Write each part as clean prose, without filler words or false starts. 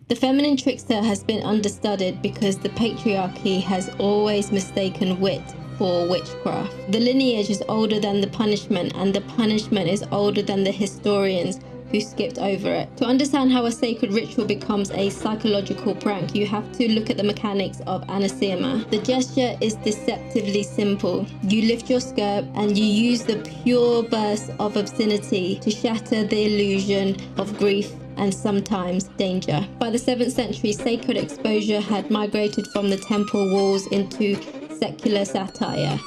The feminine trickster has been understudied because the patriarchy has always mistaken wit for witchcraft. The lineage is older than the punishment, and the punishment is older than the historians who skipped over it. To understand how a sacred ritual becomes a psychological prank, you have to look at the mechanics of anathema. The gesture is deceptively simple. You lift your skirt and you use the pure burst of obscenity to shatter the illusion of grief and sometimes danger. By the 7th century, sacred exposure had migrated from the temple walls into secular satire,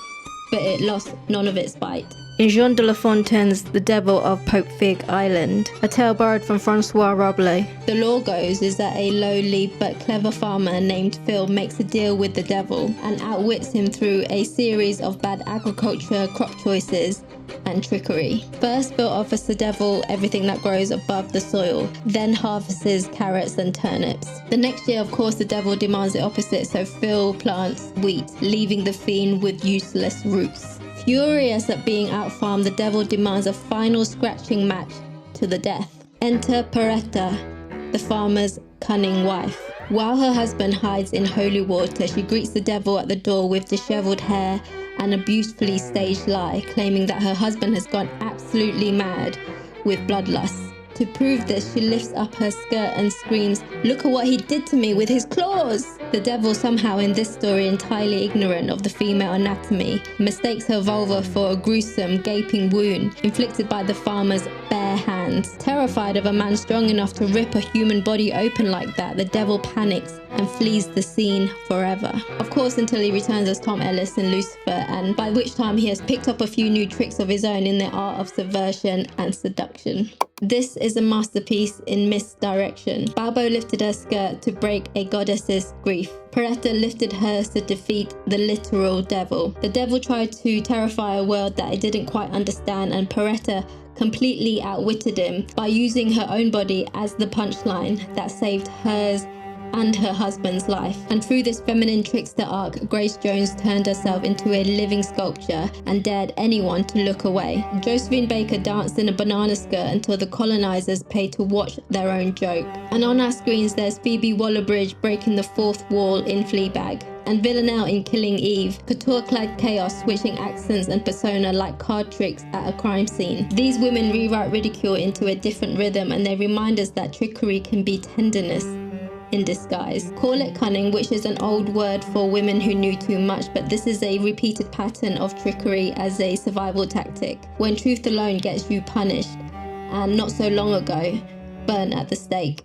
but it lost none of its bite. In Jean de La Fontaine's The Devil of Pope Fig Island, a tale borrowed from Francois Rabelais, the lore goes is that a lowly but clever farmer named Phil makes a deal with the devil and outwits him through a series of bad agriculture, crop choices, and trickery. First, Phil offers the devil everything that grows above the soil, then harvests carrots and turnips. The next year, of course, the devil demands the opposite, so Phil plants wheat, leaving the fiend with useless roots. Furious at being out-farmed, the devil demands a final scratching match to the death. Enter Peretta, the farmer's cunning wife. While her husband hides in holy water, she greets the devil at the door with disheveled hair and a beautifully staged lie, claiming that her husband has gone absolutely mad with bloodlust. To prove this, she lifts up her skirt and screams, "Look at what he did to me with his claws!" The devil, somehow in this story entirely ignorant of the female anatomy, mistakes her vulva for a gruesome, gaping wound inflicted by the farmer's bare hands. Terrified of a man strong enough to rip a human body open like that, the devil panics and flees the scene forever. Of course, until he returns as Tom Ellis in Lucifer, and by which time he has picked up a few new tricks of his own in the art of subversion and seduction. This is a masterpiece in misdirection. Baubo lifted her skirt to break a goddess's grief. Peretta lifted hers to defeat the literal devil. The devil tried to terrify a world that it didn't quite understand, and Peretta completely outwitted him by using her own body as the punchline that saved hers and her husband's life. And through this feminine trickster arc, Grace Jones turned herself into a living sculpture and dared anyone to look away. Josephine Baker danced in a banana skirt until the colonizers paid to watch their own joke. And on our screens there's Phoebe Waller-Bridge breaking the fourth wall in Fleabag, and Villanelle in Killing Eve, couture-clad chaos switching accents and persona like card tricks at a crime scene. These women rewrite ridicule into a different rhythm, and they remind us that trickery can be tenderness in disguise. Call it cunning, which is an old word for women who knew too much, but this is a repeated pattern of trickery as a survival tactic, when truth alone gets you punished, and not so long ago, burnt at the stake.